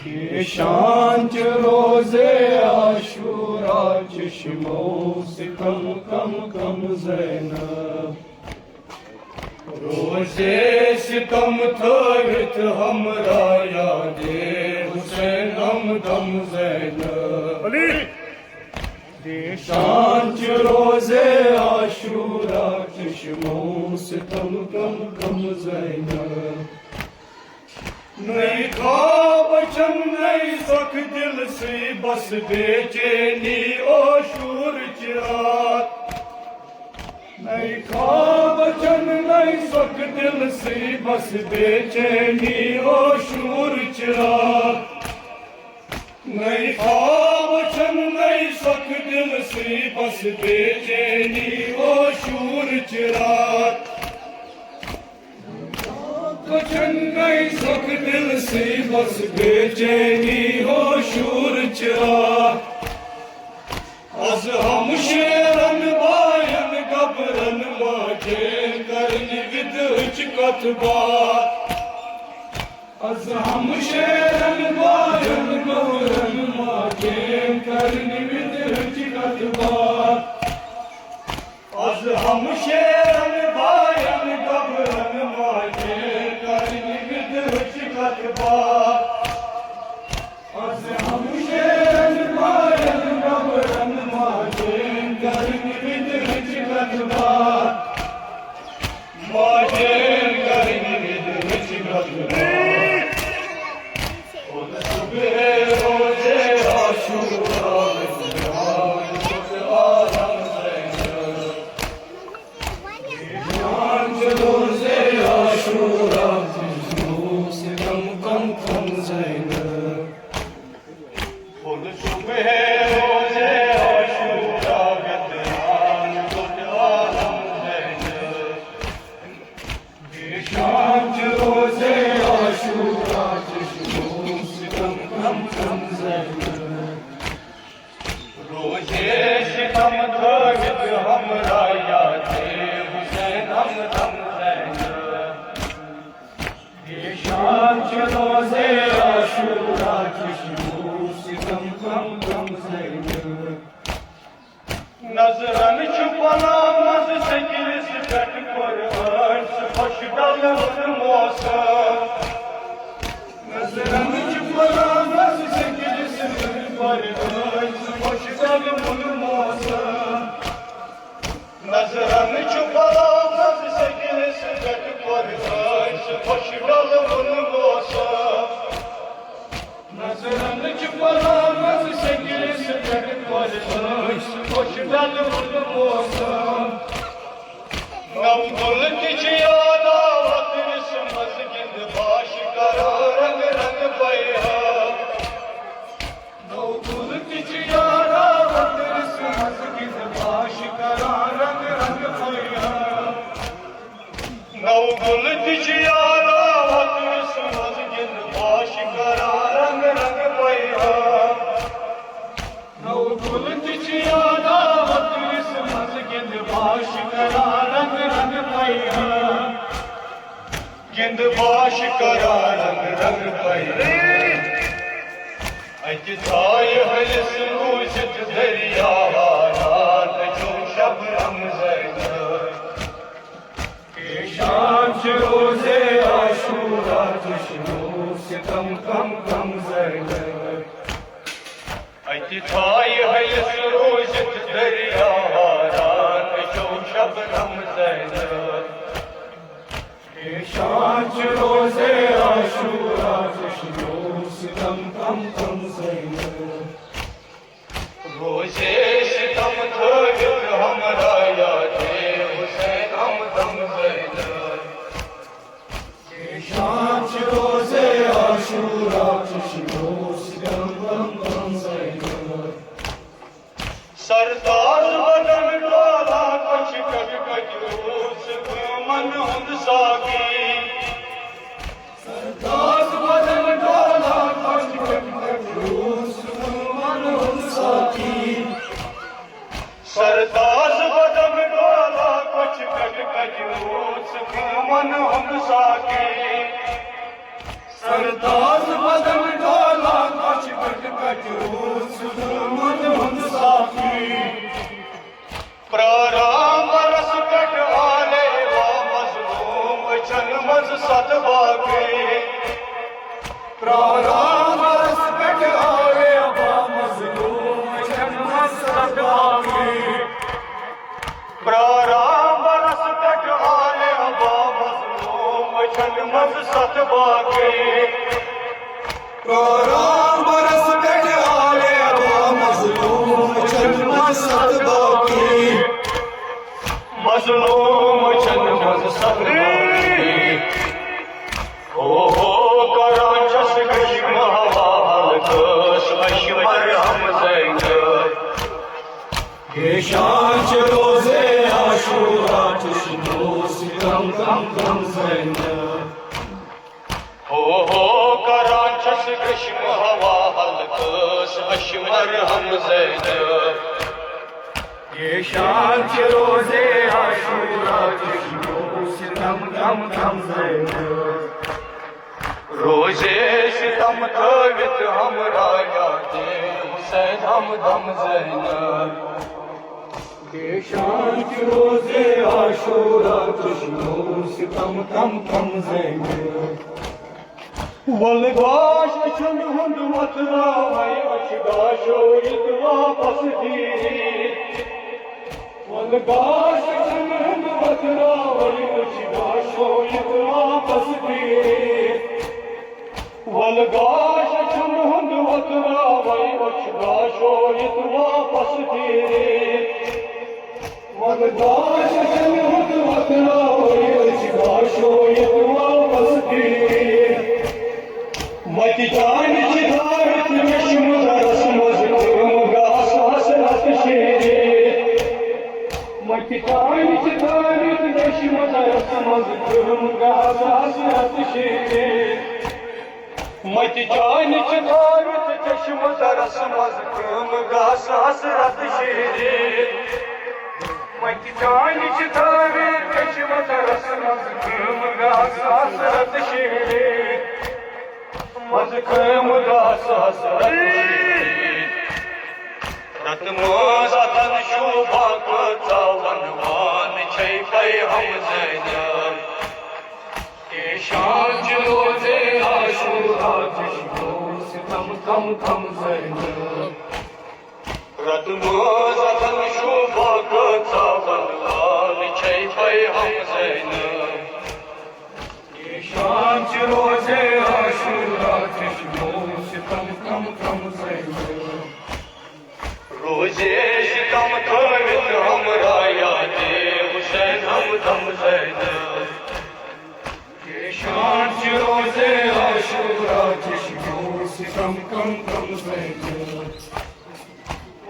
ये शांत रोजे आशूरा चश्मों से कम कम कम ज़ैनब रोजे सितम थोरत हमरा यादे हुसैन हमदम ज़ैनब ये शांत रोजे आशूरा चश्मों से कम कम कम ज़ैनब नहीं ख्वाब चंद नहीं सख दिल से बस बेचैनी ओ शूर चिराग नहीं ख्वाब चंद नहीं सख दिल से बस बेचैनी ओ शूर चिराग नहीं ख्वाब चंद नहीं सख दिल से बस बेचैनी ओ शूर चिराग वचन नहीं सख दिल से बस बेचैनी हो शूर चिराग अज हम शेरन बायन गबरन माजे करन विद हिचकत बात अज हम शेरन बायन गबरन माजे करन विद हिचकत बात अज हम शेरन बायन गबरन माजे आज हम शेरन बायन गबरन माजे करन विद हिचकत बात माजे करन विद हिचकत बात खुद सुबह रोजे आशूरा आलम ज़ैनब रोजे आशूरा नजरन छुपना मज सगिर सिकट कुरान खुश डाल मौसम नजरन छुपना मज सगिर सिकट कुरान खुश डाल मौसम नजरन छुपना मज सगिर सिकट कुरान खुश डाल मौसम नजरन छुपना मज सगिर सिकट कुरान खुश डाल मौसम नव गुल की यादा वतन मस्जिद बाश करा रंग रंग पया नव गुल की यादा वतन मस्जिद बाश करा रंग रंग पया नव गुल की यादा वतन मस्जिद बाश करा रंग रंग पया नव गुल की यादा गिंद बाश करा रंग रंग पया गिंद बाश करा रंग रंग पया अज थाय हलस रूशत दरिया रात जो शबनम ज़ैनब के शाम रोजे आशूरा चश्मों से कम कम कम ज़ैनब अज थाय हलस रूशत दरिया शबनम ज़ैनब के शांत रोजे आशूरा चश्मों से कम कम कम ज़ैनब रोजे सितम थोरत हमरा यादे हुसैन हमदम ज़ैनब के शांत रोजे आशूरा चश्मों से कम कम कम ज़ैनब सरदार बदन डोला कछ कभी कजूस मन हुंद साकी सरदार बदन डोला कछ कभी कजूस मन हुंद साकी सरदार बदन डोला कछ कभी कजूस मन हुंद साकी सरदार बदन डोला प्राराम बरस कट आले वा मजलूम चन मज सत बागे प्राराम बरस कट आले वा मजलूम चन मज सत बागे प्राराम बरस कट आले वा मजलूम चन मज सत बागे प्राराम बरस कट आले वा मजलूम चन मज सत बागे मजलूम चन मज सत बागे हो करांचस ग्रीष्म हवा हलकस अश्वर हम ज़ैन ये शांच रोज़े आशूरा चश्मो सितम कम कम ज़ैन हो करांचस ग्रीष्म हवा हलकस अश्वर हम ज़ैन ये शांच रोज़े आशूरा चश्मो सितम कम कम ज़ैन रोज़े सितम थवित हमरा यादे हुसैन हम दम ज़ैन ये शांच रोज़े आशूरा चश्मो सितम कम कम ज़ैन वलगाश चन हुंद मतरा वै अचगाशो इत वापस दीरी वलगाश चन हुंद मतरा वै अचगाशो इत वापस दीरी वलगाश चन हुंद मतरा वै अचगाशो इत वापस दीरी वलगाश चन हुंद मतरा वै अचगाशो इत वापस दीरी मति जान चिधारत विष्णु रस मजलूम गास हसरत शेरे मति जान चिधारत विष्णु रस मजलूम गास हसरत शेरे मति जान चिधारत विष्णु रस मजलूम गास हसरत शेरे मति जान चिधारत विष्णु रस मजलूम गास हसरत शेरे मज़कम दास रत मोज़तन शोभा को चावन वान छै पै हम ज़ैन के शांच रोज़े आशूरा चश्मो सितम कम कम ज़ैन रत मोज़तन शोभा को चावन वान छै पै हम ज़ैन शांच रोज़े आशूरा चश्मो सितम कम कम ज़ैन रोज़े सितम थवित हमरा यादे हुसैन हम दम ज़ैन ये शांच रोज़े आशूरा चश्मो सितम कम कम ज़ैन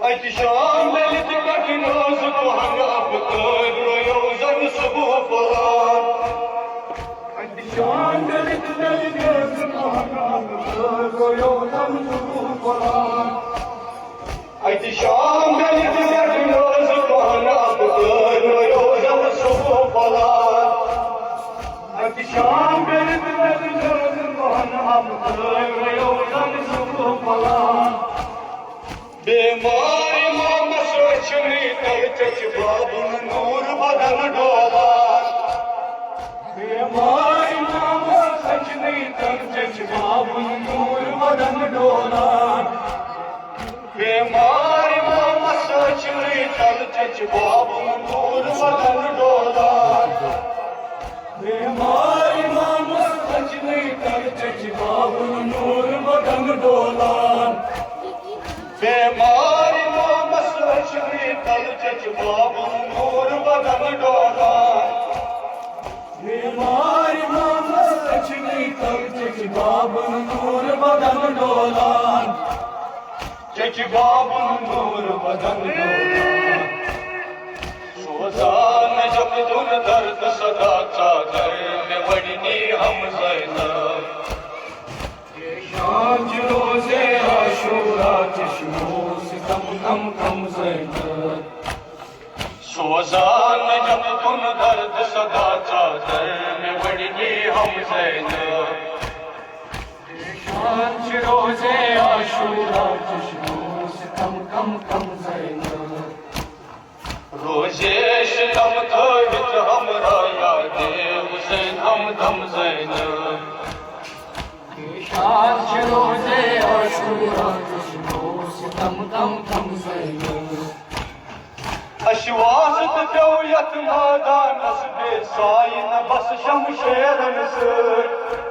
अत शाम ललित कट नाज़ को हंगाप कर रोयो ज़न सुबह फलान शान दलित दलित महाकाल रोयो दम सुबह फलान अत शाम दलित दलित महाकाल रोयो दम सुबह फलान अत शाम दलित दलित महाकाल रोयो दम सुबह फलान बीमारी मां सोचनी तर चच बाबुन नूर बदन डोलान बीमारी मां सचनी तर चच बाबुन नूर बदन डोलान बीमारी मां सचनी तर चच बाबुन नूर बदन डोलान बीमारी मां सचनी तर चच बाबुन नूर बदन डोलान बीमारी मां सचनी तर चच बाबुन नूर बदन डोलान बीमारी मां सचनी तर चच बाबुन नूर बदन डोलान चच बाबुन नूर बदन डोलान सोजान जब तुम दर्द सदा चादर में बढ़नी हम ज़ैन ये शांच रोज़े आशूरा चश्मो सितम कम कम ज़ैन सोजान जब तुम दर्द सदा चादर में बढ़नी हम ज़ैन शांच रोज़े आशूरा चश्मों से कम कम कम ज़ैनब रोज़े शितम थवित हमरा यादे हुसैन हमदम ज़ैनब शान छ रोज़े आशूरा चश्मों से कम कम कम ज़ैनब अशवासत प्यो यत मैदानस बेसाई न बस शमशेरन सर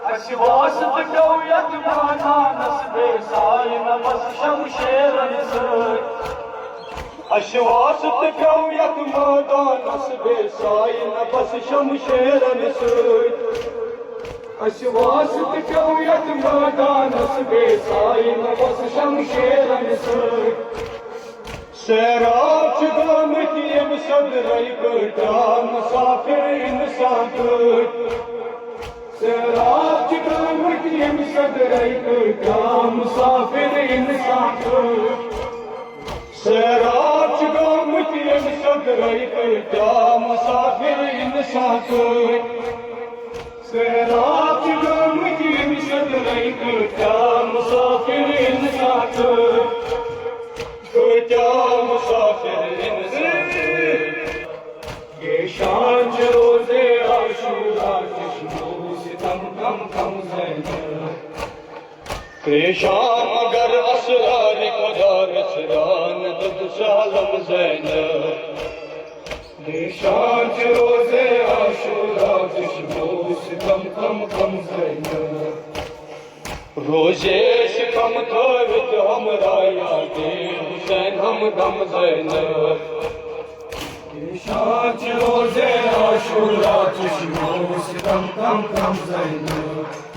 अशवासत प्यो यत मैदानस बेसाई न बस शमशेरन सर अशवासत प्यो यत मैदानस बेसाई न बस शमशेरन सर अशवासत प्यो यत मैदानस बेसाई न बस शमशेरन सर सैराब गाम की सदरई कटा मुसाफिर इंसान सैराब गाम की सदरई कटा मुसाफिर इंसान सैराब गाम की सदरई कटा मुसाफिर इंसान सैराब गाम की सदरई कटा मुसाफिर इंसान क्या मुसाफिर इंसान ये शान रोज़े आशूरा चश्मों से कम कम कम ज़ैनब पेशान मगर असरार खुदार सरान दुद सालम ज़ैनब ये शान रोज़े आशूरा चश्मों से कम कम कम ज़ैनब रोज़े शिकम थवित हमरा यादे हुसैन हमदम ज़ैनब शान रोज़े आशूरा चश्मों से कम कम कम ज़ैनब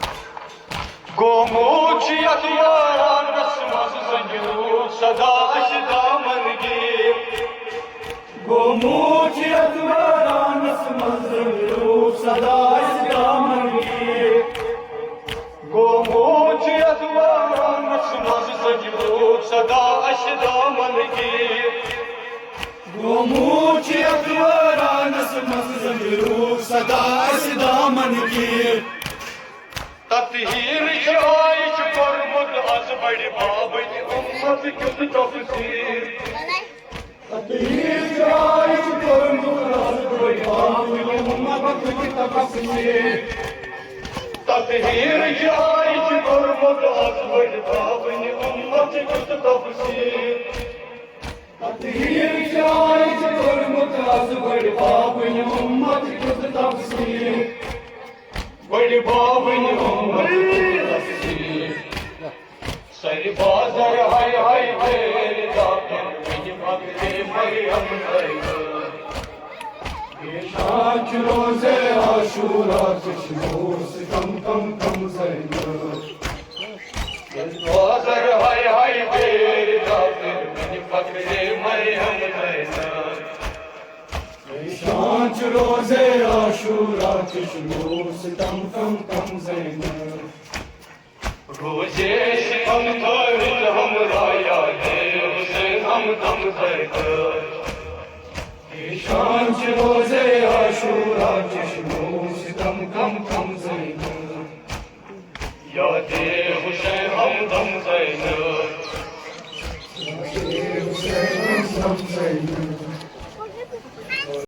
गोमूच यारान रस्मस संजरू सदा दामन गी गोमूच यारान रस्मस संजरू सदा दामन गी गोमूच यारान रस्मस संजरू सदा दामन गी गोमूच यारान रस्मस संजरू सदा दामन गी तत्हीर शाइश कोरमुत अज बड़े बाबन उम्मत कित तफसीर तत्हीर शाइश कोरमुत अज बड़े बाबन उम्मत कित तफसीर तत्हीर शाइश कोरमुत अज बड़े बाबन उम्मत कित तफसीर तत्हीर शाइश कोरमुत अज बड़े बाबन उम्मत कित तफसीर बड़ी बाबन सर बाजार हाय हाय तेरे दातन बिन भगते मरियम ये शान रोज़े आशूरा चश्मों से कम कम कम ज़ैनब बाजार हाय हाय तेरे दातन बिन भगते मरियम ज़ैनब शान रोज़े आशूरा चश्मों से कम कम कम ज़ैनब रोज़े शिकम थवित हमरा यादे हुसैन हमदम ज़ैनब शान रोज़े आशूरा चश्मों से कम कम कम ज़ैनब यादे हुसैन हमदम ज़ैनब यादे हुसैन हमदम ज़ैनब